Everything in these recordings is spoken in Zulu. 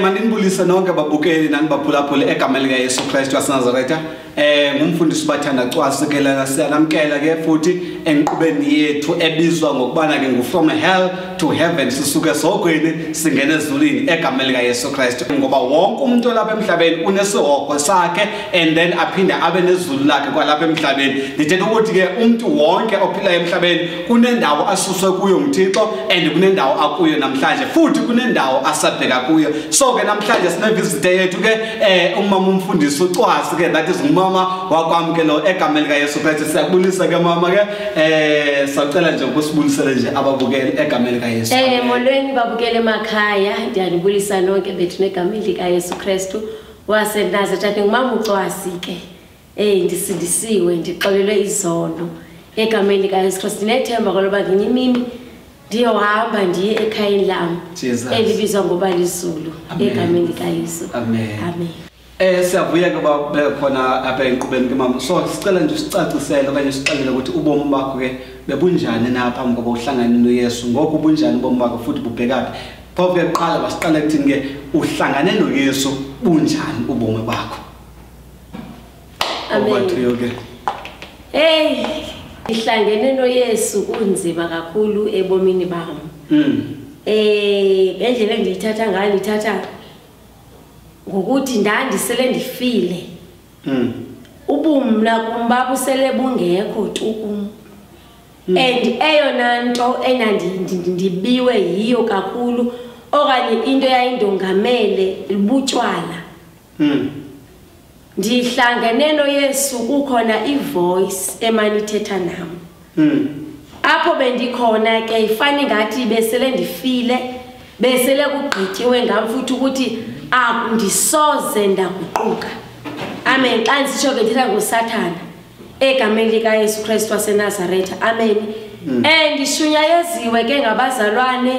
Mandinibulise nonke babukeli nanibaphulaphula egameni lika Yesu Kristu waseNazaretha. Ngumfundisi uBathanda Cwasikela siyanamkela ke futhi enqubeni yethu ebizwa ngokubana ke from hell to heaven sisuke sogwini singene ezulwini egameni lika Yesu Kristu ngoba wonke umuntu lapha emhlabeni unesihoko sakhe and then aphinda abe nezulu lakhe kwalapha emhlabeni. Lithetha ukuthi ke umuntu wonke ophila emhlabeni kunendawo asuswe kuyo uMthixo and kunendawo akuyo namhlanje futhi kunendawo asabheka kuyo. So ke namhlanje sine visit yethu ke umama umfundisi uCwasi ke that is umama wakwamkelo egameni lika Yesu Kristu. Siyabulisa ke mama ke sacela nje ukusibulisele nje ababukeli egameni lika Yesu. Molweni babukele emakhaya ndiyanibulisa nonke bethu negameni lika Yesu Kristu waseNazaretha. Ngumama uCwasi ke ndisindisiwe ndixolelwe izono egameni lika Yesu Kristu. Nethemba koloba nginyimimi ndiyohamba ndiye ekhayeni lami elibizwa ngoba liZulu egameni lika Yesu. Amen. Amen. Siyavuya kuba bekhona apha enqubeni ke mama. So sicela nje usicacisele okanye sixelele ukuthi ubomi bakho ke bebunjani na phambi ngoba uhlangane noYesu. Ngoku ubunjani ubomi bakho futhi bubhekaphi? Phofu yaqala basiqala kuthini ke uhlangane noYesu bunjani ubomi bakho? Amen. Ngihlangene noYesu kunzima kakhulu ebomini bami. Ngendlela engiyithatha ngayo ngithatha ngokuthi ndandisele ndifile. Ubumla kumbaba usele bungekho tukum. And eyona nto enandibiwe yiyo kakhulu okanye into yayindongamele libutywala. Ndihlangene noYesu kukhona ivoice emanithetha nami. Apho bendikhona ke ifani ngathi besele ndifile besele kugqityiwe ngam futhi ukuthi akundisoze ndaguquka. Amen. Xa ndisitsho ke ndithetha ngoSathana egameni lika Yesu Kristu waseNazaretha. Amen. Ndishunyayeziwe ke ngabazalwane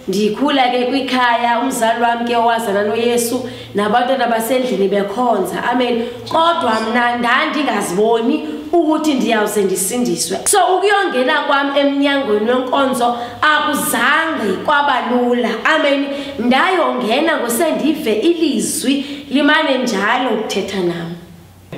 ndikhula ke kwikhaya umzali wami ke wazana noYesu nabantwana basendlini bekhonza. Amen. Kodwa mina ndandingaziboni ukuthi ndiyawuze ndisindiswe. So ukuyongena kwami eminyangweni wenkonzo akuzange kwabalula. Amen. Ndayongena ngosendive ilizwi limane njalo ukuthetha nami.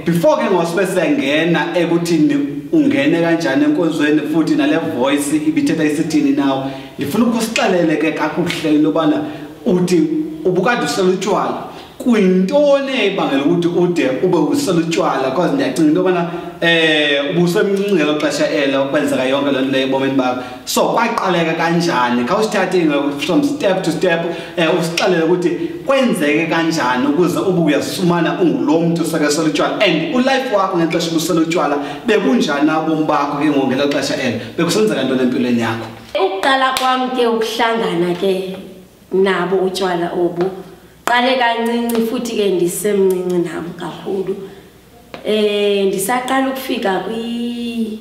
Before ke ngosibesengena ekuthini ungene kanjani enkonzweni futhi nale voice ibithetha isithini nawe, ngifuna ukusixelele ke kakuhle lobana uthi ubukade usela utshwala kuyintoni ebangela ukuthi ude ube usela utshwala because ndiyacinga into bana ubusemncinci ngelo xesha elo kwenzeka yonke lento le ebomini bakho. So kwaqaleka kanjani khawusithathe from step to step usixelele ukuthi kwenzeke kanjani ukuze ube uyasumana ungulo muntu osakasela utshwala and ulife wakho ngexesha ubusela utshwala bekunjani abomi bakho ke ngongelo xesha elo bekusenzeka into empilweni yakho. Ukuqala kwami ke ukuhlangana ke nabo utshwala obu qale kancinci futhi ke ndisemncinci nami kakhulu. Ndisaqala ukufika kwi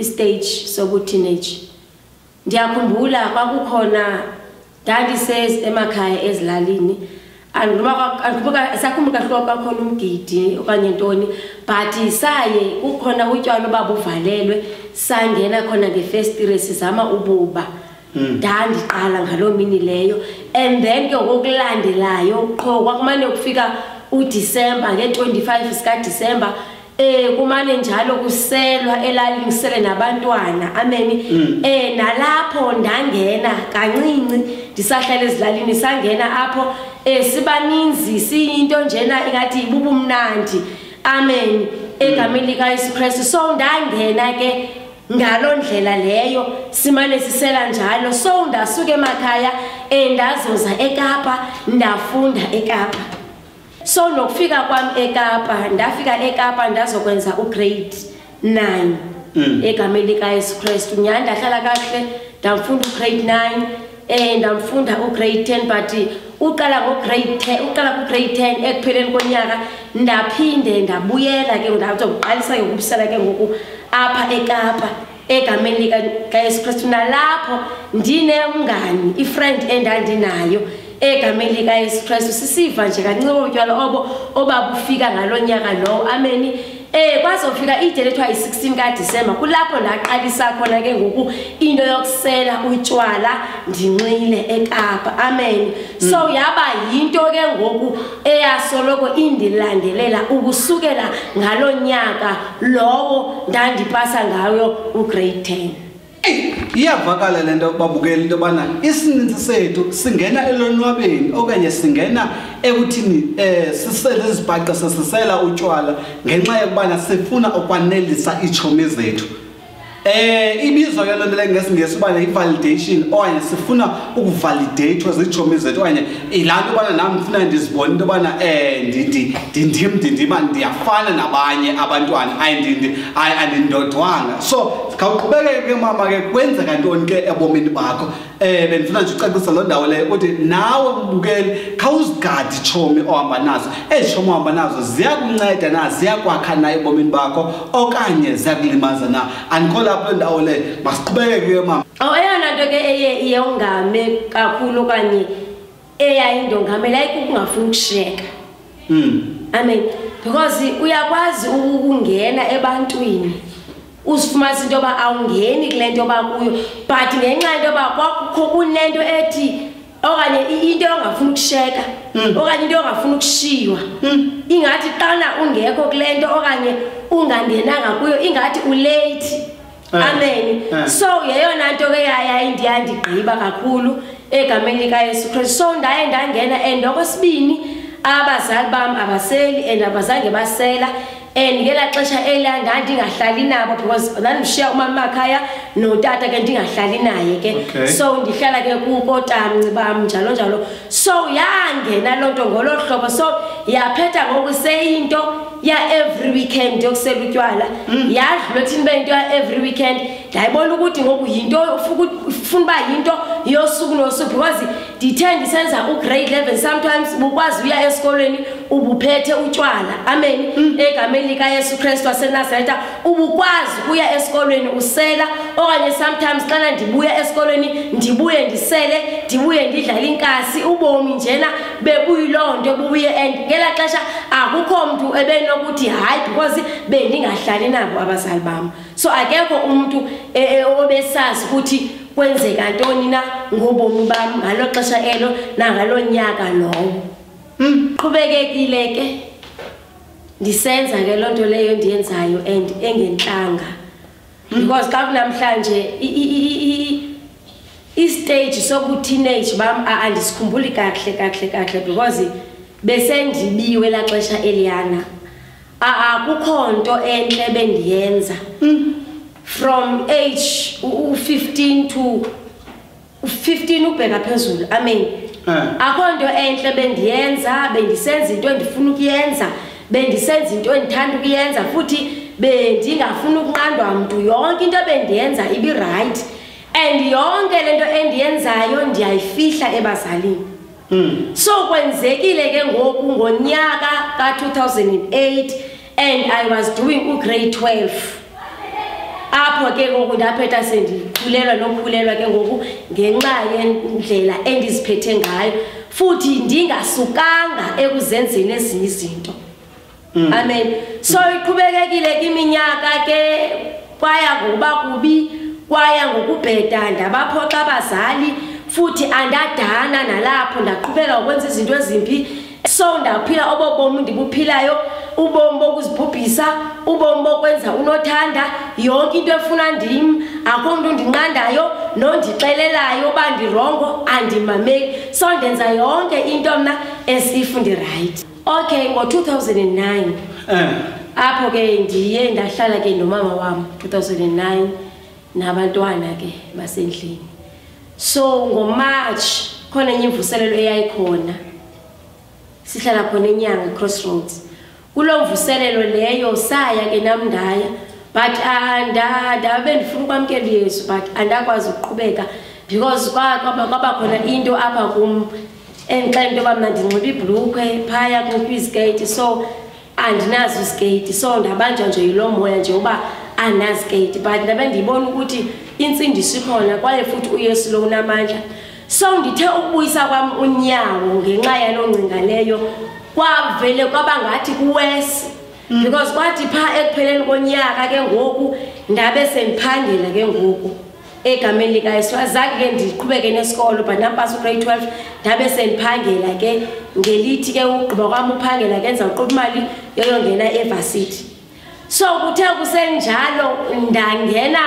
stage sobu teenage. Ndiyakhumbula kwakukhona ndandisez emakhaya ezilalini andibuka sakhumbula kakhulu umgidi okanye ntoni but saye kukhona utywala babuvalelwe sangena khona ngefestire sizama ububa. Ndandiqala ngaloo mini leyo and then ke ngokulandelayo qho kwakumane ukufika uDisemba nge25 sika Disemba kumane njalo kuselwa elalingisele nabantwana. Amen. Nalapho ndangena kancinci ndisahlala ezilalini sangena apho sibaninzi siyinto njena ingathi ibubumnandi. Amen. Egameni lika Yesu Kristu. So ndangena ke ngalo ndlela leyo simane sisela njalo. So ndasuka emakhaya ndazoza eKapa ndafunda eKapa. So nokufika kwami eKapa ndafika eKapa ndazokwenza ugrade 9 egameni lika Yesu Kristu. Ndahlala kahle ndafunda ugrade 9 ndamfunda ugrade 10 but uqala ngograde 10 uqala kugrade 10 ekupheleni konyaka ndaphinde ndabuyela ke ndazoqalisa ukubusela ke ngoku apha eKapa egameni lika Yesu Kristu. Nalapho ndine umngani ifriend endandinayo egameni lika Yesu Kristu. Sisiva nje kancane utywala obabufika ngalonyaka lo. Amen. kwazofika ide lethwa yi16 kaDisemba kulapho ndaqalisa khona ke ngoku into yokusela utshwala ndinxile eKapa. Amen. So yaba yinto ke ngoku eyasoloko indilandelela ukusukela ngalonyaka lowo ndandipasa ngayo ugrade 10. Iyavakala lento babukela into bana isininzi sethu singena elonwabeni okanye singena ekuthini sisele izibhaqa sisela utshwala ngenxa yokubana sifuna ukwanelisa iitshomi zethu. Ibizwa ke lonto le ngesingesi ubana i-validation okanye sifuna ukuvalidate zitshomi zethu okanye ilanto ubana nami ngifuna ndizibone into bana ndiyafana nabanye abantwana andindodwanga. So khawuqhubekeke ke mama ke kwenzeka ntoni ke ebomini bakho. Bendifuna nje ucacisa lo ndawo leyo ukuthi nawe mbukeli khawuzigadi itshomi ohamba nazo. Ezitshomi ohamba nazo ziyakunceda na ziyakwakha na ebomini bakho okanye ziyakulimaza na. Andikhola lapho ndawo le masiqhubekeke ke mama. Eyona nto ke iyongame kakhulu okanye eyayindongamela ayikungafuna ukushiyeka. Amen. Because uyakwazi ukungena ebantwini usifumanisa into yoba awungeni kule nto yoba kuyo but ngenxa yento yoba kwakukho kunento ethi okanye into ongafuna ukushiyeka okanye into ongafuna ukushiywa ingathi qana ungekho kule nto okanye ungangenanga kuyo ingathi ulate. Amen. So yeyona nto ke yayindiyandigqiba kakhulu egameni likaYesu Kristu. So ndaye ndangena and okwesibini abazali bam abaseli and abazange basela and ngela xesha elaa ndandingahlali nabo because ndandishiya umama ekhaya notata ke ndingahlali naye ke. So ndihlala ke kukotamnci bam njalo njalo. So yangena loo nto ngolo hlobo. So yaphetha ngokuseyinto ya every weekend yokusela utywala yadlula thini bento ya every weekend ndayibona ukuthi ngoku yinto ufuna ba yinto yosuku nosuku because ndithe ndisenza ugrade 11 sometimes bukwazi uya esikolweni ubuphethe utywala. Amen. Egameni likaYesu Kristu waseNazaretha ubukwazi kuya esikolweni usela okanye sometimes xana ndibuya esikolweni ndibuye ndisele ndibuye ndidlala inkasi ubomi njena bebuyilonto bubuye and ngela xesha akukho mntu ebenokuthi hayi because bendingahlali nabo abazali bam. So akekho umuntu obesazi ukuthi kwenzeka ntoni na ngobomi bam ngalo xesha elo nangalonyaka lowo. Qhubekekile ke ndisenza ke lonto leyo ndiyenzayo and engenhlanga because xa namhlanje i-stage soku teenage bam andisikhumbuli kahle because besendibiwe la xesha eliyana akukho nto enhle bendiyenza from age 15 to 15 ubheka phezulu. Amen. Akho nto enhle bendiyenza bendisenza into endifuna ukuyenza bendisenza into endithanda ukuyenza futhi bendingafuna ukunqandwa umuntu yonke into bendiyenza ibi right and yonke lento endiyenzayo ndiyayifihla ebazalini. So kwenzekile ke ngoku ngonyaka ka2008 and I was doing ugrade 12 apho ke ngoku ndaphetha sendikhulelwa nokhulelwa ke ngoku ngenxa yendlela endiziphethe ngayo futhi ndingasukanga ekuzenzeni ezinye izinto. Amen. So iqhubekekile iminyaka ke kwaya ngokuba kubi kwaya ngokubheda ndabaphoxa abazali futhi andadana nalapho ndaqhubeka ukwenza izinto ezimpi. So ndaphila obobomi ndibuphilayo ubomi bokuzibhubhisa ubomi bokwenza unothanda yonke into efuna ndim akho umuntu ndinqandayo nondixelelayo uba ndirongo andimameli. So ndenza yonke into mna if ndi-right. Okay, ngo-2009 apho ke ndiye ndahlala ke nomama wam 2009 nabantwana ke basendlini. So ngoMarch khona enye imvuselelo eyayikhona sihlala khona eNyanga Crossroads. Kulo mvuselelo leyo saya ke nami ndaya but ndabe ndifuna ukwamkela uYesu but andakwazi ukuqhubeka because kwaba khona into apha kum enxa into yoba mna ndinxiba ibhulukhwe phaya kwiskate so andinazo iskate so ndabanjwa nje yilo moya nje uba anaskate but ndabe ndibona ukuthi insindiso ikhona kwaye futhi uYesu lo unamandla. So ndithe ukubuyisa kwami unyawo ngenxa yalo ngcinga leyo kwavele kwaba ngathi kuwesi because kwathi pha ekupheleni konyaka ke ngoku ndabe sendiphangela ke ngoku egameni likaYesu azange ke ndiqhubeke nesikolo but nampasa grade 12 ndabe sendiphangela ke ngelithi ke ugqiba kwami uphangela ke enza uqoba imali yoyongena eVarsity. So kuthe kusenjalo ndangena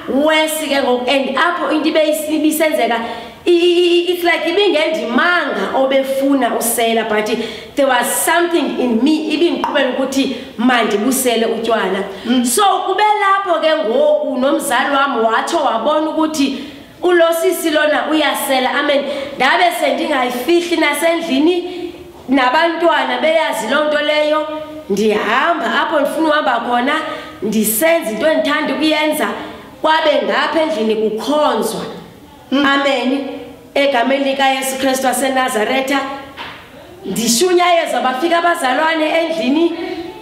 wesi ke ngoku and apho into ibisenzeka it's like ibingendimanga obefuna usela but there was something in me ibingiqhubela ukuthi mandibusele utywala. So kube lapho ke ngoku nomzali wami wathi wabona ukuthi ulosisi lona uyasela amen ndabe sendingayifihli nasendlini nabantwana beyazi lonto leyo ndihamba apho ndifuna uhamba khona ndisenza into endithanda ukuyenza kwabe ngapha endlini kukhonzwa amen egameni likaYesu Kristu waseNazaretha ndishunyayeza bafika abazalwane endlini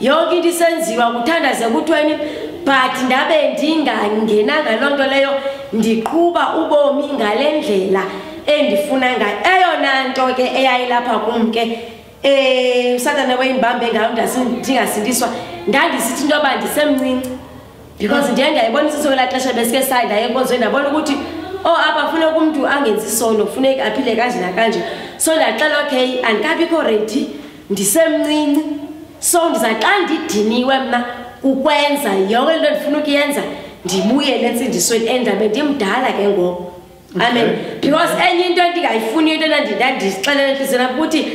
yonke into isenziwa kuthandaze kuthweni but ndabe ndingangenanga lonto leyo ndiqhuba ubomi ngalendlela endifuna ngayo eyona nto ke eyayilapha kum ke uSathane wayembambe ngayo ndingasindiswa ndandisithi into yoba ndisemncinci because ndiye ndiyayibonisa sokwelaa xesha besike sayindaye enkonzweni ndabona ukuthi apha funeka umuntu angenzi sono funeka aphile kanje nakanje so ndaxela okay andikabikho ready ndisemncinci so ndizaxa ndidiniwe mna ukwenza yonke into endifuna ukuyenza ndibuyele entsindisweni endabe ndimdala ke ngoku amen because enye into endingayifuni into ndandixelela entliziyweni ukuthi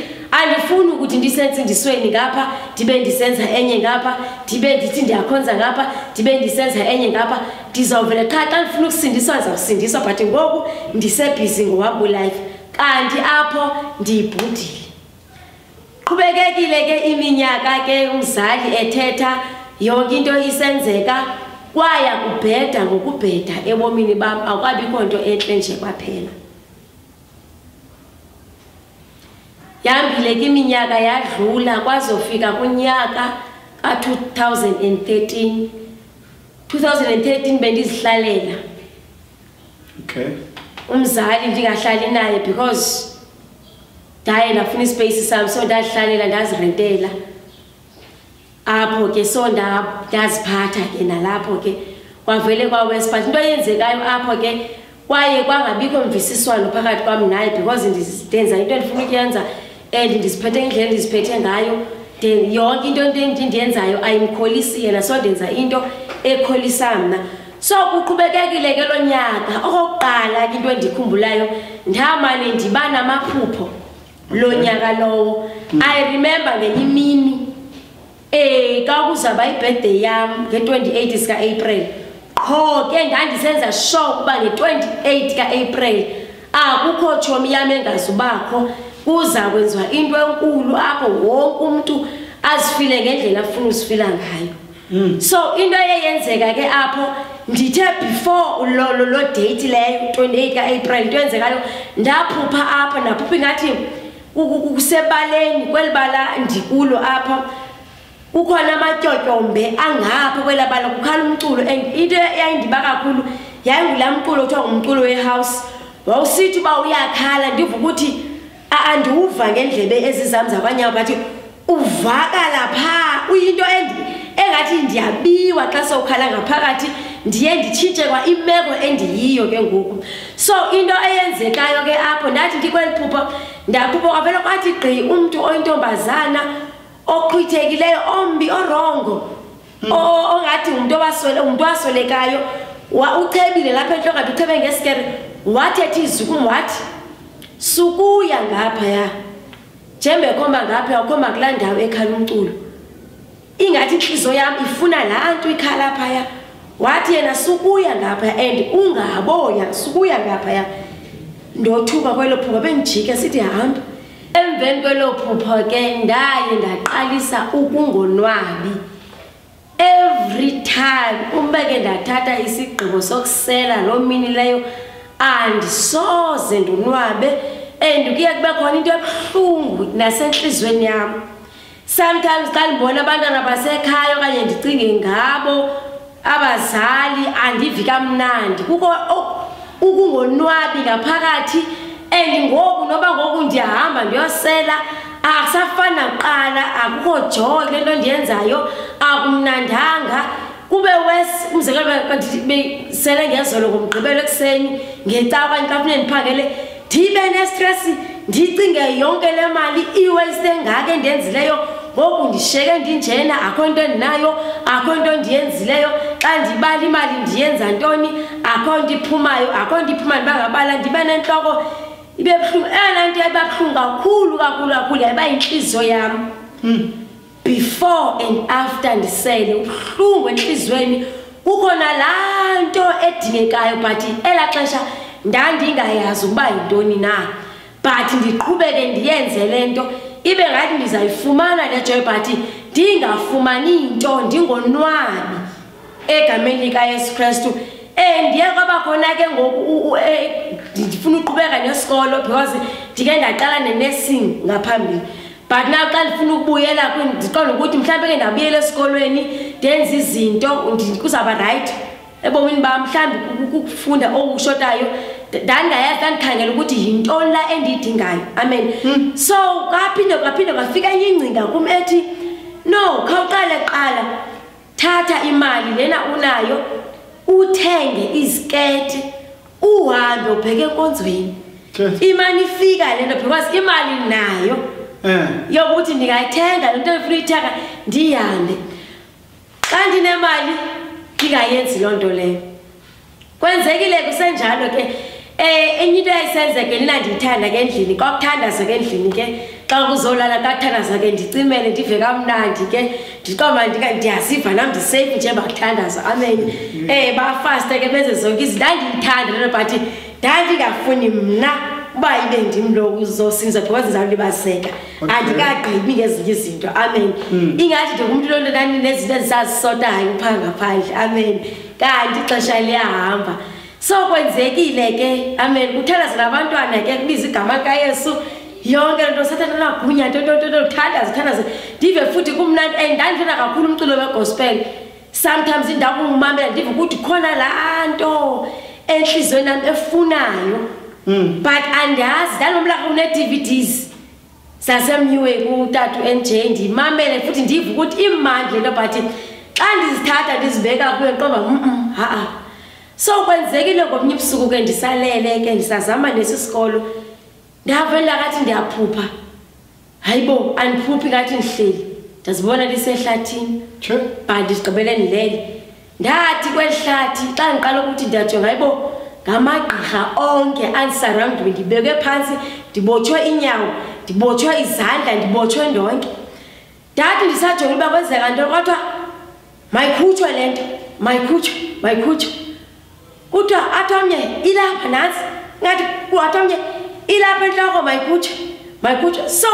andifuni ukuthi ndisensindisweni ngapha ndibe ndisenza enye ngapha ndibe ndithi ndiyakhonza ngapha ndibe ndisenza enye ngapha ndizawuvele qha xa ndifuna ukusindiswa ndizawusindiswa but ngoku ndisebhizi ngowam life kanti apho ndiyibhudile. Qhubekekile ke iminyaka ke umzali ethetha yonke into isenzeka kwaya kubheda ngokubheda ebomini bam akwabikho nto enhle nje kwaphela. Yambile ke iminyaka yadlula kwazofika kunyaka ka-2013 bendizihlalela okay umzali ndingahlali naye because ndaye ndafuna ispace sami so ndazihlalela ndazirentela apho ke so ndaziphatha ke nalapho ke kwavele kwaWest but into eyenzekayo apho ke kwaye kwangabikho mvisiswano phakathi kwami naye because ndenza into endifuna ukuyenza and ndiziphethe ngendlela ndiziphethe ngayo yonke into endiyenzayo ayimkholisi yena so ndenza into ekholisa mna. So kuqhubekekile ke lo nyaka okokuqala into endikhumbulayo ndamane ndiba namaphupho lo nyaka lowo. I remember ngenye imini kakuzaba ibirthday yam nge-28 sika-April qho ke ndandisenza sure ukuba nge-28 ka-April akukho tshomi yam engazubakho kuza kwenziwa into enkulu apho wonke umuntu azifile ngendlela afuna uzifila ngayo. So into eyenzeka ke apho ndithe before lo date leyo 28 ka-April into eyenzekayo ndaphupha apha naphupha ingathi kusebaleni kwelibala ndikulo apha ukhona amatyotyombe angapha kwelabala kukhala umculo and into eyayindiba kakhulu yayingula mculo kuthiwa ngumculo wehouse wawusithi uba uyakhala ndiva ukuthi andiwuva ngendlebe ezizam zabanye bathi uvakala pha uyinto engathi ndiyabiwa xa sowukhala ngaphakathi ndiye nditshintshe kwa imeko endiyiyo ke ngoku. So into eyenzekayo ke apho ndathi ndikweliphupha ndaphupha kwavele kwathi gqi umntu oyintombazana oqhithekileyo ombi orongo ongathi umuntu waswelekayo uchebile lapha enhloko ngathi uchebe ngesikere wathetha izwi wathi sukuya ngapha ya njembe khomba ngapha ukhomba kulaa ndawo ekhala umculo ingathi inhliziyo yami ifuna laa nto ikhala phaya wathi yena sukuya ngapha and ungaboya sukuya ngapha ya ndothuka kwelo phupha bengijike sithi hamba. Emveni kwelo phupha ke ndaye ndaqalisa ukungonwabi every time umbeke ndathatha isigqibo sokusela lo mini leyo andisoze ndonwabe and kuye kube khona into ebuhlungu nasenhlizweni yami. Sometimes xa ndibona abantwana basekhaya okanye ndicinge ngabo abazali andivi kamnandi kukho ukungonwabi ngaphakathi and ngoku noba ngoku ndiyahamba ndiyosela akusafana kuqala akukho joy lento ndiyenzayo akumnandanga kube wes umzekelo kanti sele ngezolo ngomgqibelo ekseni ngecawa nhlafune ndiphangele ndibe nestress ndicinge yonke le mali iwaste ngake ndenzileyo ngoku ndisheke ndinjena akho nto endinayo akho nto ndiyenzileyo xa ndibala imali ndiyenza ntoni akho nto iphumayo akho nto iphumayo ndibangabala ndibe nentloko ibe buhlungu nto ebabuhlungu kakhulu yayiba yintliziyo yam before and after ndisele ubuhlungu entliziyweni kukhona laa nto edingekayo but elaa xesha ndandingayazi ukuba yintoni na but ndiqhubeke ndiyenze le nto ibe ngathi ndizayifumana le joy but ndingafumani nto ndingonwabi egameni likaYesu Kristu ndiye kwaba khona ke ngoku ndifuna uqhubeka nesikolo because ndike ndaqala ne-nursing ngaphambili but now xa ndifuna ukubuyela ndiqonda ukuthi mhlawumbe ke ndabuyela esikolweni ndenza izinto kuzaba right ebomini bam mhlawumbe ukufunda okushotayo ndandingayazi ndandikhangela ukuthi yintoni la endiyidingayo amen so kaphinde kwafika enye ingcinga kum ethi no khawuqale qala thatha imali lena unayo uthenge iziketi uhambe ubheke enkonzweni imali ifika lento because imali nayo yokuthi ndingayithenga lento efuna uyithenga ndihambe xa ndinemali ndingayenzi loo nto leyo kwenzekile kusenjalo ke enye into eyayisenzeke nina ndiyithanda ke endlini kwakuthandaza ke endlini ke xa kuzolala kakuthandaza ke ndicimele ndive kamnandi ke ndiqoma ndiyaziva nam ndisafe nje bakuthandaza amen bafaste ke benze zonke izinto ndandiyithanda lento but ndandingafuni mna uba ibe ndim lo uzosinza because ndizawulibazeka andikagqibi ngezinye izinto amen ingathi ndingumntu lonto nezinto endisazisotayo phaa ngaphandle amen kanti ixesha liyahamba so kwenzekile ke amen kuthandaza nabantwana ke kubiza igama kaYesu yonke lento sathana nagunya nto uthandaza ndive futhi kumnandi and ndandifuna kakhulu umculo wegospel sometimes ndakumamela ndive ukuthi khona laa nto enhliziyweni yami efunayo but andazi ndanomlaka une-DVDs zasemnyuwe kutatu NJ ndimamele futhi ndive ukuthi imandla lento but xa ndizithatha ndizibeka kuyo nqoba so kwenzekile ngomnye ubusuku ke ndisalele ke ndisazama nesisikolo ndavela ngathi ndiyaphupha hayibo andiphuphi ngathi ndihleli ndazibona lisehlathini but ndisigqibele ndilele ndathi kwelihlathi xa ndiqala ukuthi ndiyajonga hayibo ngamagqirha onke andisurround ndibekwe phansi ndibotshwe inyawo ndibotshwe izandla ndibotshwe ndonke ndathi ndisajonga uba kwenzeka nto kodwa mayikhutshwe le nto mayikhutshwe kuthiwa athomnye ilapha nantsi ngathi athomnye ilapha entloko mayikhutshwe so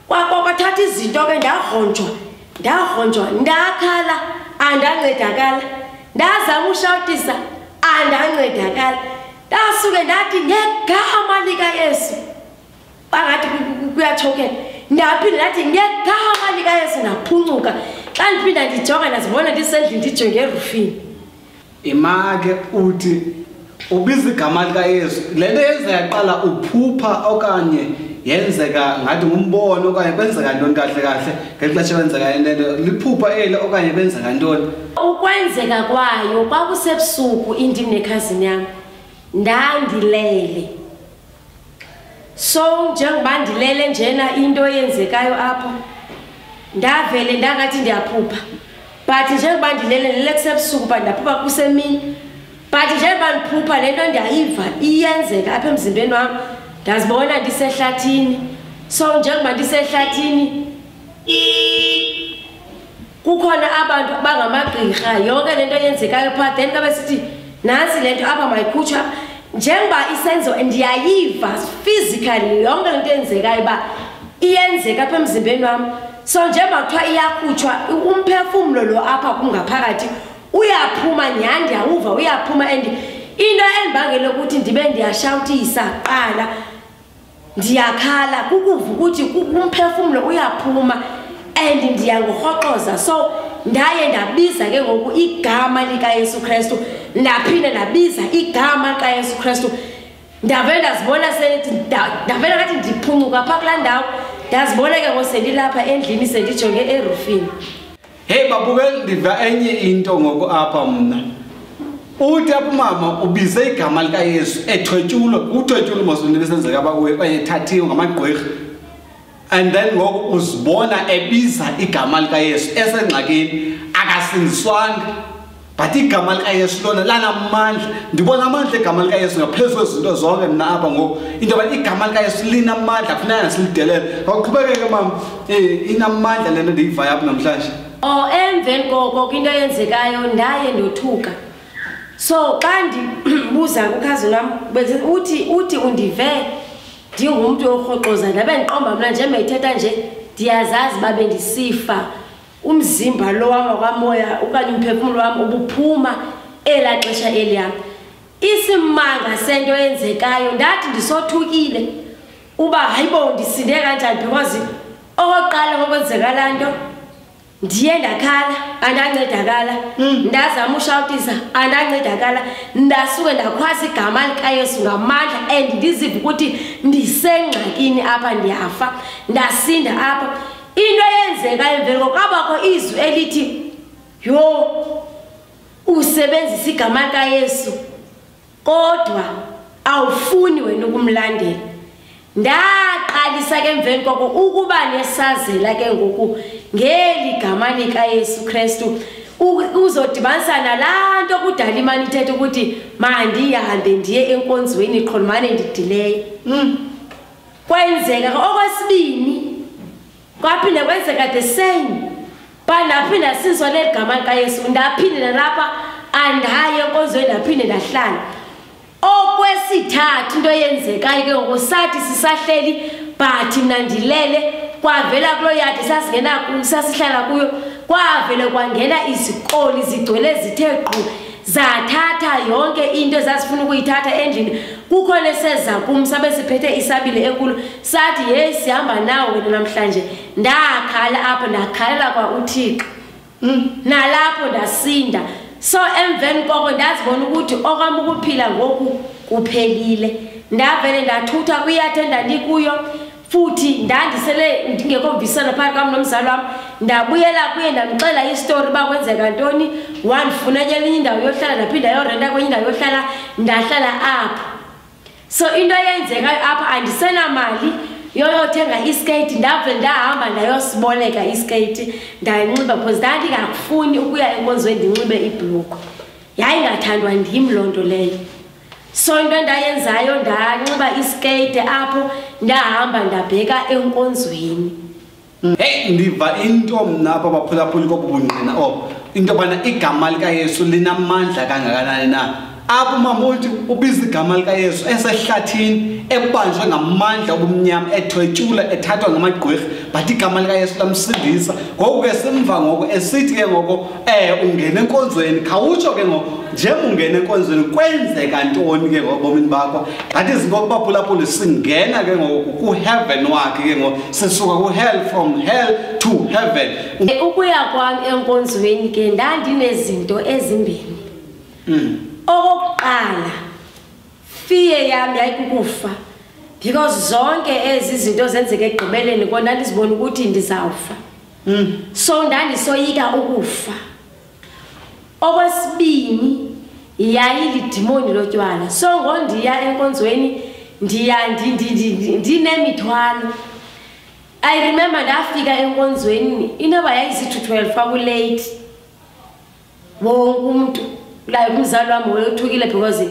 kwathatha izinto ke ndagronjwa ndakhala andancedakala ndazama ushawutisa andancedakala ndasuke ndathi ngegama likaYesu bangathi kuyachokela ndaphinda ndathi ngegama likaYesu ndaphuncuka xa ndiphinda ndijonga ndazibona ndisendlini ndijonge erufini imake uthi ubiza igama likaYesu lento yenzeka yaqala uphupha okanye yenzeka ngathi ngumbono okanye kwenzeka ntoni kahle ngexesha kwenzeka lento liphupha ele okanye kwenzeka ntoni ukwenzeka kwayo kwakusebusuku indim nekhazini yami ndandilele so njengoba ndilele njena into eyenzekayo apho ndavele ndangathi ndiyaphupha but njengoba ndilele kusebusuku but ndaphupha kusemini but njengoba ndiphupha le nto ndiyayiva iyenzeka apha emzimbeni wam ndazibona ndisehlathini so njengoba ndisehlathini kukhona abantu bangamagqirha yonke le nto eyenzekayo phaa then kabe sithi nansi le nto apha mayikhutshwa njengoba isenzo ndiyayiva physically yonke le nto eyenzekayo uba iyenzeka apha emzimbeni wam so njengoba kuthiwa iyakhutshwa umphefumlo lo apha kungaphakathi uyaphuma nyhani ndiyawuva uyaphuma and into endibangele ukuthi ndibe ndiyashawutisa qala ndiyakhala kukuva ukuthi umphefumlo uyaphuma and ndiyangurhoqoza so ndaye ndabiza ke ngoku igama likaYesu Kristu ndaphinda ndabiza igama likaYesu Kristu ndavela ndazibona ndavela ngathi ndiphuncuka phaa kulaa ndawo ndazibona ke ngosendilapha endlini sendijonge erufini. Hey babukeli, ndiva enye into ngoku apha mna. Uthi apha mama ubize igama lika Yesu ethwetyulo, uthwetyulo mosini besenzeka abakuwe okanye ethathiwe ngamagqwirha. And then ngoku uzibona ebiza igama lika Yesu esengxakini akasindiswanga. But igama lika Yesu lona lanamandla. Ndibona amandla egama lika Yesu ngaphezulu kwezinto zonke mna apha ngoku. Into yoba igama lika Yesu linamandla kufuneka silidelele. Awuqhubekeke mama, inamandla lento ndiyivayo apha namhlanje. Oh, emveni koko into eyenzekayo ndaye ndothuka. So xa ndibuza ukhazi lwam uthi undive ndingumuntu orhoqoza ndabe ndiqomba mna nje mayithetha nje ndiyazazi babe ndisifa umzimba lo wam kwamoya okanye umphefumulo wam ubuphuma ela xesha eliya. Isimanga sento eyenzekayo ndathi ndisothukile uba hayibo ndisinde kanjani because okoqala ngokwenzeka lanto ndiye ndakhala andancedakala ndazama ushawutisa andancedakala ndasuke ndakhwasa igama lika Yesu ngamandla and ndiziva ukuthi ndisengxakini apha ndiyafa ndasinda apha. Into eyenzeka emveni kwabakho izwi elithi yo usebenzisa igama lika Yesu kodwa awufuni wena ukumlandela. Ndaqalisa ke emveni koko ukuba nesazela ke ngoku ngeli gama lika Yesu Kristu uzodibanisa nalanto kudala imani ithethe ukuthi mandihambe ndiye enkonzweni iqholumane ndidileyo. Kwenzeka okwesibini kwaphinde kwenzeka the same banaphinda sinswa legama lika Yesu ndaphinde nalapha andaye enkonzweni ndaphinde ndahlala. Okwesithathu into yenzekayo ke ngokusathi sisahleli but mina ndilele kwavela kulo yadi sasihlala kuyo kwavele kwangena izikoli zigcwele zithe qhu zathatha yonke into ezasifuna ukuyithatha endlini. Kukhona eseza kum sabe siphethe isabile enkulu sathi hey sihamba nawe wena namhlanje. Ndakhala apha ndakhalela kwa uThixo nalapho ndasinda. So emveni koko ndazibona ukuthi okwami ukuphila ngoku kuphelile. Ndavele ndathutha kuyathenda ndikuyo futhi ndandisele ndingekho visana phakathi kwami nomzali wami. Ndabuyela kuye ndamxela istory bakwenzeka ntoni. Wandifuna enye indawo yohlala ndaphinda yorenta kwenye indawo yohlala ndahlala apha. So into eyenzekayo apha andisenamali yoyothenga iskate ndavele ndahamba ndayosiboleka iskate ndayinxiba because ndandingakufuni ukuya enkonzweni ndinxibe ibhluku. Yayingathandwa ndim loo nto leyo. So into ndayenzayo ndanxiba iskate apho ndahamba ndabheka enkonzweni. Hey ndiva into mna apha baphulaphuli kobubungqina obo into bana igama lika Yesu linamandla kangakanani na. Apho mama uthi ubiza igama lika Yesu esehlathini ebanjwe ngamandla obumnyama ethwetyula ethathwa ngamagqwirha but igama lika Yesu lamsindisa. Ngoku ke simva ngoku esithi ke ngoku ungena enkonzweni khawutsho ke ngoku nje ungena enkonzweni kwenzeka ntoni ke ngobomini bakho. That is ngokubaphulaphuli singena ke ngoku ku heaven wakhe ke ngoku sisuka ku hell from hell to heaven. Ukuya kwami enkonzweni ke ndandinezinto ezimbini. Okokuqala fear yami yayikukufa because zonke ezi zinto zenzeke egqibeleni kona ndizibona ukuthi ndizawufa. So ndandisoyika ukufa. Okwesibini yayilidimoni lotywala. So ngondiya enkonzweni ndinemithwalo. I remember ndafika enkonzweni inoba yayisi-12 kwakulate. Wonke umuntu like umzali wami wothukile because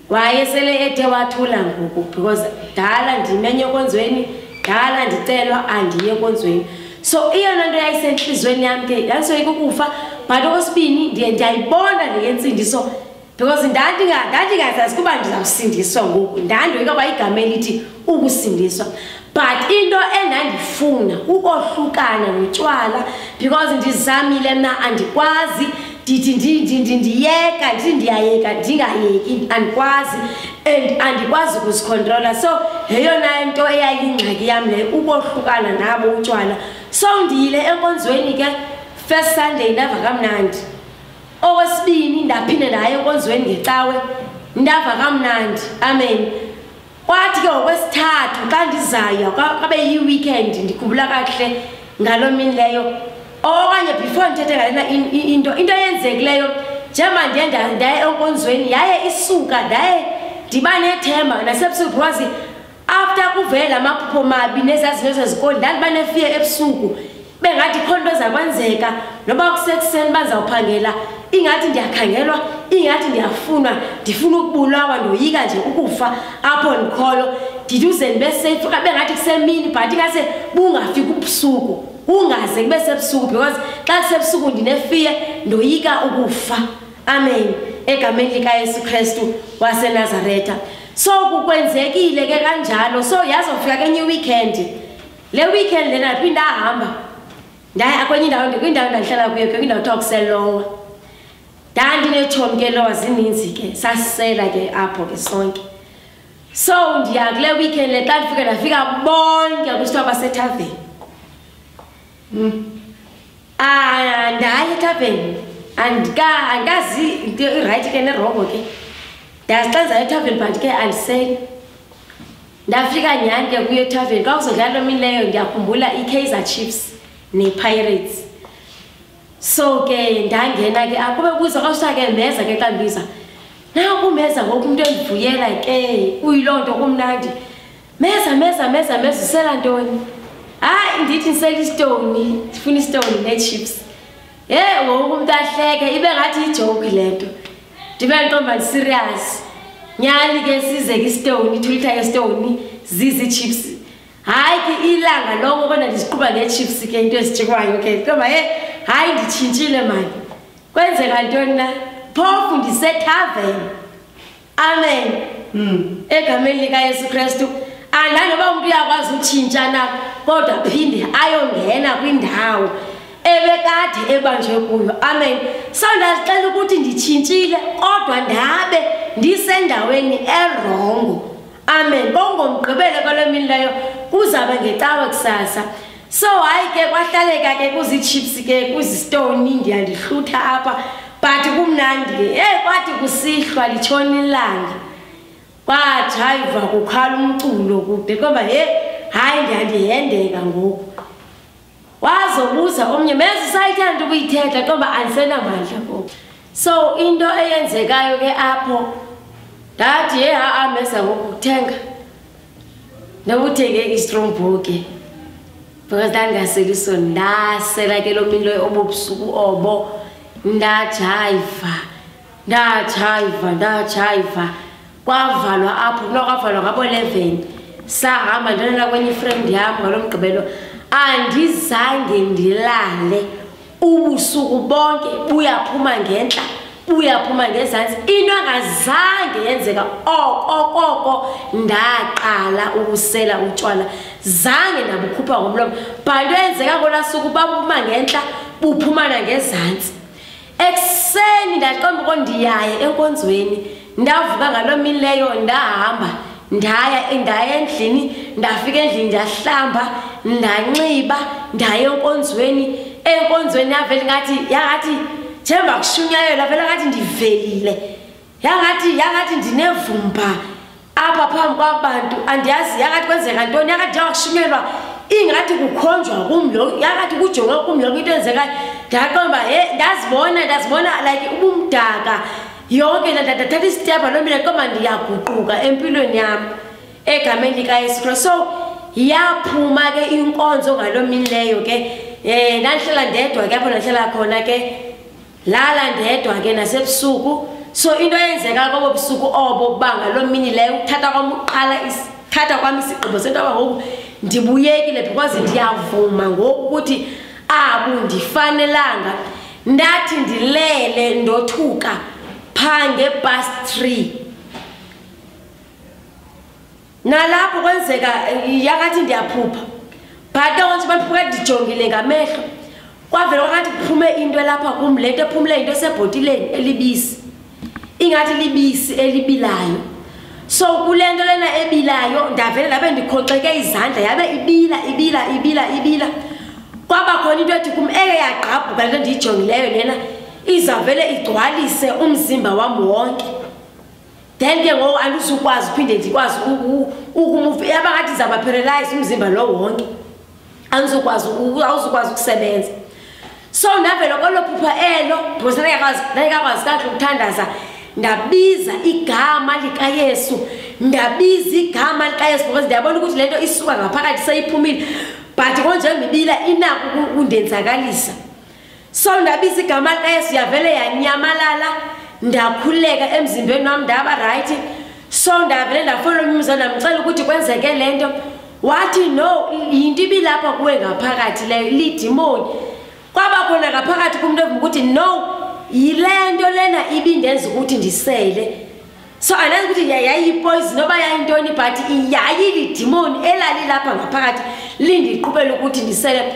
wayesele ethe wathula ngoku because dala ndimenye enkonzweni dala ndicelwa andiye enkonzweni. So iyona nto yayisenhlizweni yami ke yayisoyika ukufa but okwesibini ndiyayibona le nsindiso because ndandingazazi kuba ndizawusindiswa ngoku ndandoyika kwa igama elithi ukusindiswa. But into endandifuna ukohlukana notywala because ndizamile mna andikwazi ndiyeka ndiyayeka ndingayeki andikwazi and andikwazi ukuzicontrola. So yeyona into eyayingxaki yami le ukohlukana nabo utywala. So ndiyile enkonzweni ke first Sunday ndava kamnandi. Okwesibini ndaphinde ndaye enkonzweni ngecawe ndava kamnandi. Amen. kwathi ke ngokwesithathu xa ndizayo kabe yi-weekend ndikhumbula kakuhle ngaloo mini leyo okanye before ndithethe ngalena into eyenzekileyo njengoba ndaye enkonzweni yaye isuka ndaye ndiba nethemba nasebusuku because after kuvele la maphupho mabi nezazinto zezikolo ndandiba nefiye ebusuku bengathi khona into ezakwenzeka noba kusekuseni bazawuphangela ingathi ndiyakhangelwa ingathi ndiyafunwa ndifuna ukubulawa ndoyika nje ukufa apho ndikholo ndithi uze ndibe safe bengathi kusemini but ingase bungafiki ubusuku ungaze kube sebusuku because xa kusebusuku ndinefiye ndoyika ukufa. Amen. Egameni likaYesu Kristu waseNazaretha. So kukwenzekile ke kanjalo. So yazofika kenye weekend. Le weekend lena naphinda ahamba. Ndaya kwenye indawo kwindawo endahlala kuyo kwindawo kuthiwa kuseLowa. Ndandinetshomi ke Lowa zininzi ke sasisela ke apho ke sonke. So ndiya kule weekend le xa ndafika bonke kusithiwa basethaveni. Ndaya ethaveni andikazi into right ke nerongo ke ndazixenza ethaveni but ke andisele ndafika nyani ke kuyo ethaveni xa kuzodlala mini leyo ndiyakhumbula iKaizer Chiefs nePirates. So ke ndangena ke akube kuza kwasha ke meza ke xa ndibiza nakumeza ngoku umuntu endivuyela ke uyiloo nto kumnandi meza usela ntoni hayi ndithi ndisela istone ndifuna istone nechips ngoku umuntu ahleke ibe ngathi ijoke lento ndibe ntombi serious nyali ke size ke istone 2 liter yestone zizi chips hayi ke ilanga lonke kona ndisiquba ngechips ke into ezijikwayo ke ngoba hayi nditshintshile manje kwenzeka ntoni na phofu ndisethaveni. Amen. Egameni likaYesu Kristu andanoba umuntu uyakwazi utshintsha na kodwa phinde ayongena kwindawo ebekade ebanjwe kuyo. Amen. So ndazixela ukuthi nditshintshile kodwa ndabe ndisendaweni erongo. Amen. Bongomgqibelo kwalo mini leyo kuzaba ngecawe kusasa. So hayi ke kwahlaleka ke kuzi chips ke kuzi stone ndiyandihlutha apha but kumnandi ke kwathi kusihlwa litshona ilanga kwajiva kukhala umculo kude ngoba hayi ndiyandihendeka ngoku wazobuza omnye mezi sayithanda ukuyithetha ngoba andisenamandla ngoku. So into eyenzekayo ke apho ndathi meza ngokuthenga nokuthenge iStrongbow ke because ndangaseliso ndasela ke lo mini loyo obobusuku obo ndajiva kwavalwa apho kwavalwa ngabo 11 sahamba ndona kwenye friend yami ngalomgqibelo andizange ndilale ubusuku bonke buyaphuma ngentla buyaphuma ngezantsi into angazange yenzeka okoko ndaqala ukusela utshwala zange ndabukhupha ngomlomo bantu yenzeka kolasuku babuphuma ngentla buphumana ngezantsi. Ekseni ndaqomba kondiyaye enkonzweni ndavuka ngaloo mini leyo ndahamba ndaya endlini ndafika endlini ndahlamba ndanxiba ndaya enkonzweni yavele yangathi njemba kushunyayela vele ngathi ndivelile yangathi ndinevumba apha phambi kwabantu andiyazi yangathi kwenzeka ntoni yangathi yakushunyelwa ingathi kukhonjwa kumlo yangathi kujonga kumlo into enzekayo ndaqomba ndazibona like ubumdaka yonke ndathatha isitepha nomile ngoba ndiyaguquka empilweni yami egameni likaYesu Kristu. So yaphuma ke inkonzo ngaloo mini leyo ke ndahlala ndedwa ke apho ndahlala khona ke lala ndedwa ke nasebusuku. So into eyenzeka kobo busuku obo bangaloo mini leyo thatha kwami isigqibo sento ngoku ndibuyekile because ndiyavuma ngoku ukuthi abundifanelanga ndathi ndilele ndothuka phange past 3 nalapho kwenzeka yakathi ndiyaphupha but once baphuka dijongile ngamehlo kwavela kwathi kuphume into lapha kum lento ephumule into sebhotileni elibisi ingathi libisi elibilayo. So kulento lena ebilayo ndavela labe ndikhonxeke izandla yabe ibila kwaba khona into ethi kum yagqabhuka lento ndiyijongileyo lena izavele igcwalise umzimba wami wonke then ke ngoku andizukwazi uphinde ndikwazi ukumove yabangathi zaba paralyze umzimba lo wonke andizukwazi awuzukwazi ukusebenza. So ndavela kwalophupha elo because ndayikwazi kahle ukuthandaza ndabiza igama likaYesu because ndiyabona ukuthi lento isuka ngaphakathi seyiphumile but konje ngibila inako ukundenzakalisa. So ndabiza igama likaYesu yavele yanyamalala ndakhuleka emzimbeni wami ndaba right. So ndavele ndafona umzana ndamcela ukuthi kwenzeke lento wathi no into ibilapha kuwe ngaphakathi leyo lidimoni kwaba khona ngaphakathi kumuntu evuma ukuthi no yilento lena ibindenza ukuthi ndisele. So anazi ukuthi yayipoison noba yayintoni but yayilidimoni elali lapha ngaphakathi lindiqhubela ukuthi ndisele.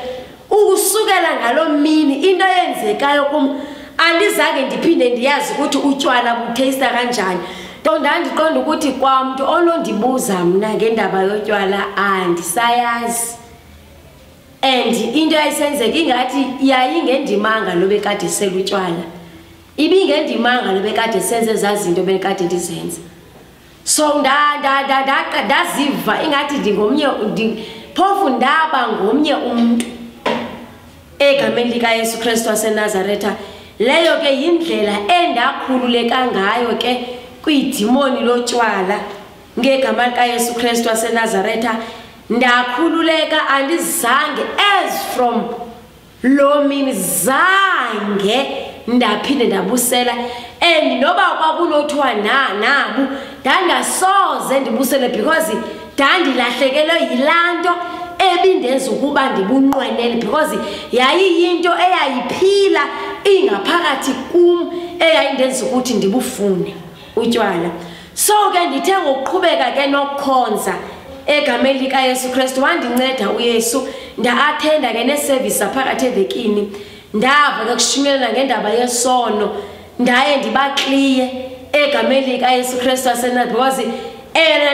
Ukusukela ngalomini into yenzekayo kum andizange ndiphinde ndiyazi ukuthi utywala butaste kanjani. Ndandiqonda ukuthi kwamuntu onondibuza mna ngendaba yotywala andisayazi. And into yayisenzeka ingathi yayingendimanga lobekade selutywala. Ibingendimanga lobekade senze zazinto bekade ndizenza. So ndaziva ingathi ndingomnye phofu ndaba ngomnye umuntu egameni likaYesu Kristu waseNazaretha. Leyo ke yindlela endakhululeka ngayo ke kwidimoni lotywala ngegama likaYesu Kristu waseNazaretha. Ndakhululeka andizange as from lo mini zange ndaphinde ndabusela and noba kwakunothiwa nabu ndangasoze ndibusele because ndandilahlekelwe yilanto ebindenza ukuba ndibunqwenele because yayiyinto eyayiphila ingaphakathi kum eyayindenza ukuthi ndibufune utywala. So ke ndithe ngokuqhubeka ke nokukhonza egameni likaYesu Kristu wandinceda uYesu nda-athenda ke ne-service phakathi evekini ndava ke kushunyelana ngendaba yesono ndaye ndibakliye egameni likaYesu Kristu waseNazaretha because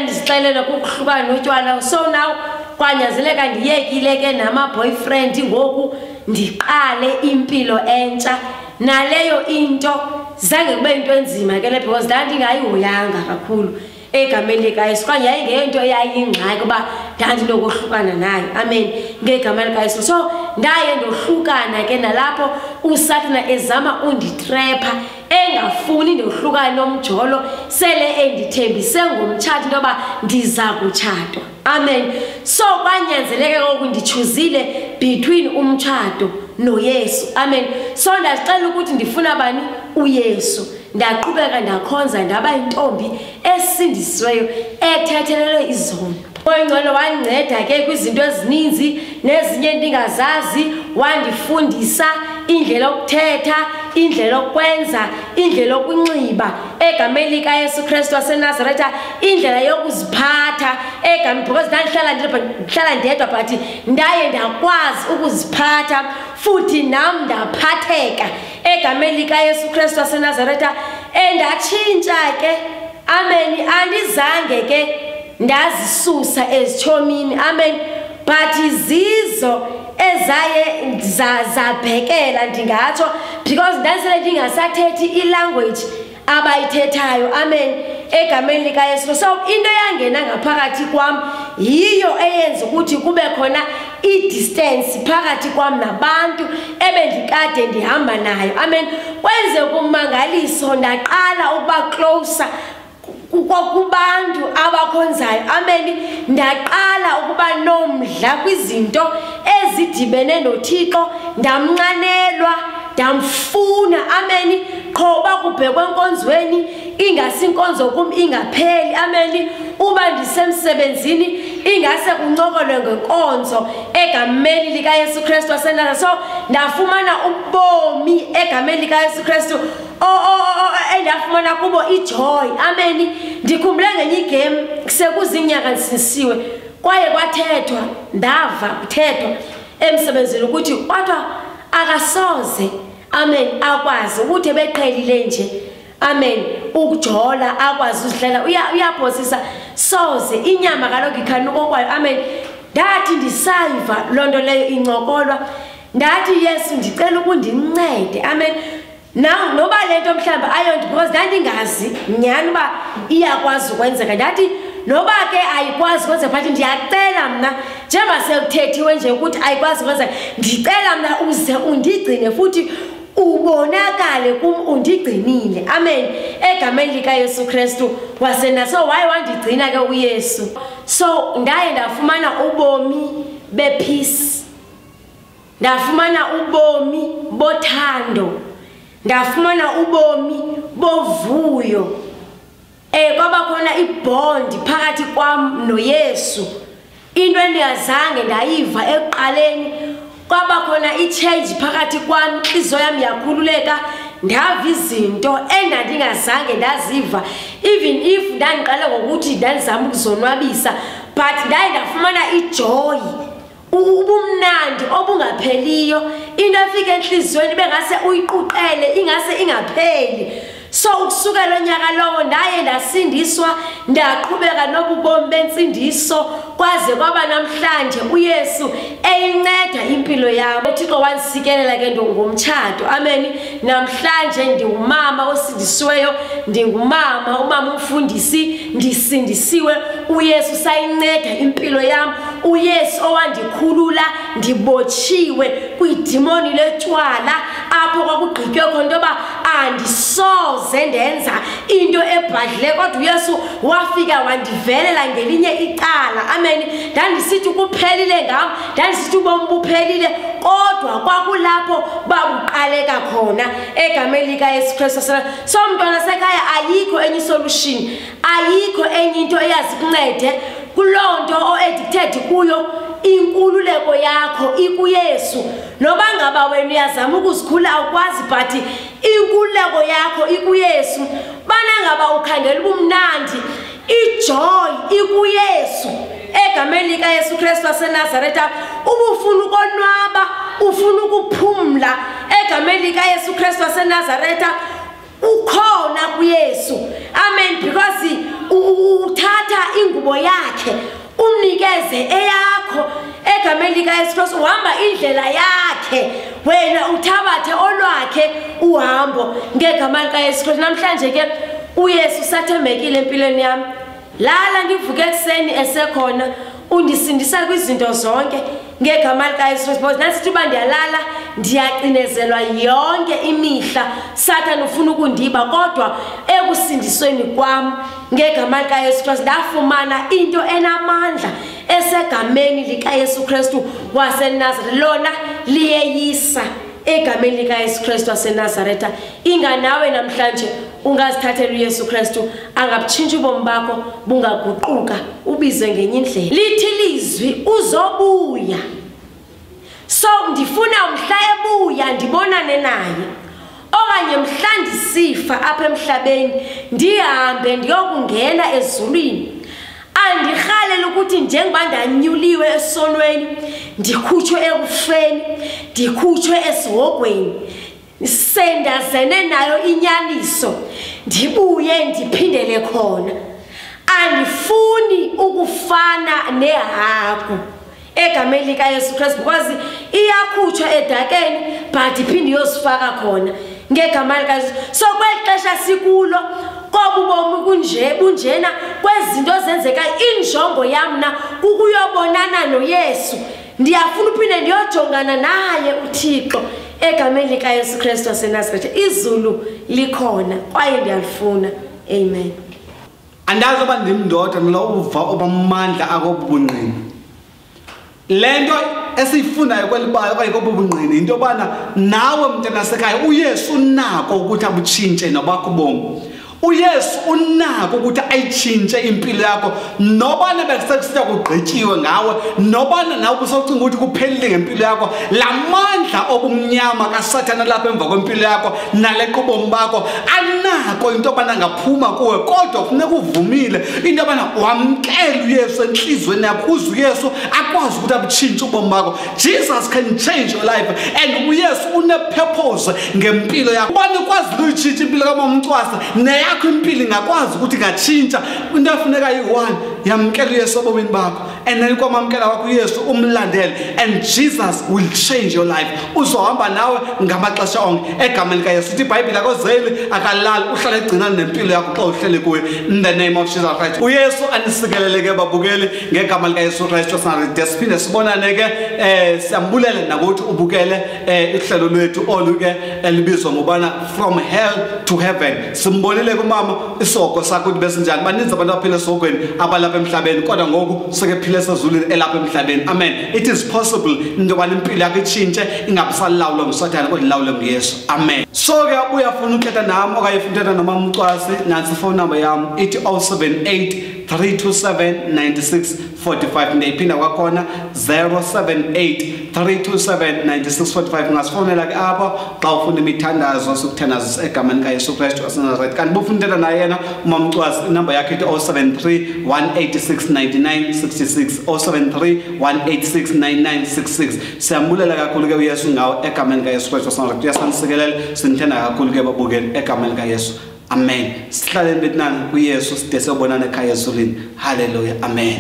ndizixelele kukuhlukana notywala. So now kwanyanzeleka ndiyekile ke nama-boyfriend ngoku ndiqale impilo entsha naleyo into zange kube into enzima ke le because ndandingayihoyanga kakhulu egameni likaYesu kanye yayingento eyayingxaki kuba ndandinokohlukana nayo. Amen ngegama likaYesu. So ndaye ndohlukana ke nalapho uSathana ezama unditrapha engafuni ndohlukana nomjolo sele endithembise ngomtshato intoba ndiza kutshatwa. Amen. So kwanyanzeleke ngoku ndichuzile between umtshato noYesu. Amen. So ndazixela ukuthi ndifuna bani uYesu. Ndaqhubeka ndakhonza ndaba intombi esindisiweyo ethethelelwe izono. Oyingcwele wanceda ke kwizinto ezininzi nezinye ndingazazi wandifundisa indlela yokuthetha, indlela yokwenza, indlela yokunxiba egameni likaYesu Kristu waseNazaretha, indlela yokuziphatha egameni because ndihlala ndedwa but ndaye ndakwazi ukuziphatha futhi nam ndaphatheka egameni likaYesu Kristu waseNazaretha endatshintsha ke. Amen. Andizange ke ndazisusa ezithomini. Amen. But izizo ezaye zabhekela ndingatsho because ndasele ndingasathethi ilanguage abayithethayo. Amen egameni likaYesu. So into yangena ngaphakathi kwam yiyo eyenza ukuthi kube khona i-distance phakathi kwam nabantu ebendikade ndihamba nayo. Amen. Kwenze kumangaliso ndaqala ukuba closer kubantu abakhonzayo. Amen. Ndaqala ukuba nomdla kwizinto ezidibene noThixo ndamnqanelwa ndamfuna. Amen. Qoba kubhekwe enkonzweni ingasinkonzo kum ingapheli. Amen. Uba ndisemsebenzini ingase kuncokolwe ngenkonzo egameni likaYesu Kristu waseNazaretha. So ndafumana ubomi egameni likaYesu Kristu endafumana kubo ijoy. Amen. Ndikhumbule ngenye igame sekuzinyaka ndisisiwe kwaye kwathethwa ndava kuthethwa emsebenzini ukuthi kodwa akasoze. Amen. Akwazi ukuthi beqhelile nje. Amen. Ukujola akwazi uzidlela uyaphosisa soze inyama kaloku ikhanuka okwayo. Amen. Ndathi ndisayiva lonto leyo incokolwa ndathi Yesu ndicela ukundincede. Amen. Now noba lento mhlamba ayonto because ndandingazi nyani ba iyakwazi ukwenzeka ndathi noba ke ayikwazi kwenzeka but ndiyacela mna njengoba sekuthethiwe nje ukuthi ayikwazi kwenzeka ndicela mna uze undigcine futhi ubonakale kum undigcinile amen egameni lika Yesu Kristu wasena so why wandigcina ke uYesu so ndaye ndafumana ubomi bepeace ndafumana ubomi bothando ndafumana ubomi bovuyo kwaba khona ibond phakathi kwam noYesu into endiyazange ndayiva eqaleni kwaba khona ichange phakathi kwam inhliziyo yami yakhululeka ndava izinto endandingazange ndaziva even if ndandiqala ngokuthi ndalizama ukuzonwabisa but ndaye ndafumana ijoy ubumnandi obungapheliyo into efika enhliziyweni bengase uyiquqele ingase ingapheli so ukusukela onyaka lowo ndaye ndasindiswa ndaqhubeka nobubomi bensindiso kwaze kwaba namhlanje uYesu eyinceda impilo yami uThixo wansikelela ke ngomtshato amen namhlanje ndingumama osindisiweyo ndingumama umama umfundisi ndisindisiwe uYesu sayinceda impilo yami uYesu owandikhulula ndibotshiwe kwidimoni letshwala apho kwakugqitywe khona intoba andisoze ndenza into ebhadle kodwa uYesu wafika wandivelela ngelinye icala amen ndandisithi kuphelile ngam ndandisithi ubomi buphelile kodwa kwakulapho babuqaleka khona egameni lika Yesu Kristu so mntwana sekhaya ayikho enye solution ayikho enye into eyazi kuncede kulonto oaddicted kuyo inkululeko yakho ikuYesu noba ngaba wena uyazama ukuzikhula awukwazi but inkululeko yakho ikuYesu bana ngaba ukhangela ubumnandi ijoy ikuYesu egameni lika Yesu Kristu waseNazaretha ubufuna ukonwaba ufuna ukuphumla egameni lika Yesu Kristu waseNazaretha ukhona kuYesu amen because uthatha ingubo yakhe umnikeze eyakho egameni lika Yesu Kristu uhamba indlela yakhe wena uthabathe olwakhe uhambo ngegama lika Yesu Kristu namhlanje ke uYesu sathembekile empilweni yami lala ndivuke ekseni esekhona undisindisa kwizinto zonke ngegama lika Yesu Kristu because nasithi uba ndiyalala ndiyacinezelwa yonke imihla Satan ufuna ukundiba kodwa ekusindisweni kwam ngegama lika Yesu Kristu ndafumana into enamandla esegameni lika Yesu Kristu waseNazaretha lona liyeyisa egameni lika Yesu Kristu waseNazaretha inganawe namhlanje ungazithathela uYesu Kristu angabutshintsha ubomi bakho bungaguquka ubizwe ngenye indlela lithi lizwi uzobuya so ndifuna umhla ebuya ndibonane naye okanye mhla ndisifa apha emhlabeni ndihambe ndiyokungena ezulwini andirhalela ukuthi njengoba ndanyuliwe esonweni ndikhutshwe ekufeni ndikhutshwe esihogweni sendazene nayo inyaniso ndibuye ndiphindele khona andifuni ukufana nehagu egameni lika Yesu Kristu because iyakhutshwa edakeni but iphinde iyosifaka khona ngegama lika Yesu so kwexesha sikulo ngoba ubomi bunjena kwezinto zenzeka injongo yamna ukuyobonana noYesu ndiyafuna uphinde ndiyojongana naye uThixo egameni lika Yesu Kristu waseNazaretha izulu likhona kwaye ndiyalifuna amen andazi oba ndimndoda nolauva obamandla akobubunqini lento esiyifundayo kwelibayo okanye kobubunqini into yobana nawe mntana sekhaya uYesu unako ukuthi abutshintshe nobakho ubomi uYesu unako ukuthi ayitshintshe impilo yakho nobana bekusekusiya kugqityiwe ngawe nobana nawe usocinga ukuthi kuphelile ngempilo yakho lamandla obumnyama kaSathana lapha emva kwempilo yakho naleqobomi bakho unako into yobana ngaphuma kuwe kodwa kufuneka uvumile into yobana wamkela uYesu enhlizweni yakho uze uYesu akwazi ukuthi abutshintshe ubomi bakho. Jesus can change your life and uYesu une-purpose ngempilo yakho. Ubani ukwazi ukutshintsha impilo kaMamcwasa neyakho impilo ingakwazi ukuthi ingatshintsha. Into efuneka yi-1 yamkela uYesu ebomini bakho and then kwamamkela wakho uYesu umlandele and Jesus will change your life. Uzohamba nawe ngamaxesha onke egameni likaYesu. Uthi iBhayibheli akozeli akalali uhlale egcinana nempilo yakho xa uhlele kuye in the name of Jesus Christ. uYesu anisikeleleke babukeli ngegama likaYesu Kristu waseNazaretha. Siphinde sibonane ke siyambulele nakuthi ubukele ihlelo lwethu oluke elibizwa ngobana from hell to heaven. Simbonile kumama isoko sakho ukuthi bese njani. Baninzi abantu abaphila esokweni abalapha emhlabeni kodwa ngoku sekephila esezulwini elapha emhlabeni. Amen. It is possible into yobana impilo yakho itshintshe ingabisalawulwa nguSathane kodwa ilawulwe nguYesu. Amen. So ke uyafuna ukuthetha nami okanye ufuna ukuthetha noMamcwasi, nansi ifone number yami ithi 078-327-9645. Ndiyiphinda kwakhona 078-327-9645. Ngasifonela ke apha xa ufuna imithandazo sokuthandaza egameni likaYesu Kristu waseNazaretha. Kanti bufuna ukuthetha naye yena uMamcwasi, inumber yakhe ithi 073-186-9966 073-186-9966. Siyambulela kakhulu ke uYesu ngawe egameni likaYesu Kristu waseNazaretha. Uyasanisikelele, sinithanda kakhulu ke babukeli egameni likaYesu. Amen. Sihlaleni bethu nani uYesu side sobonana ekhaya ezulwini. Hallelujah. Amen.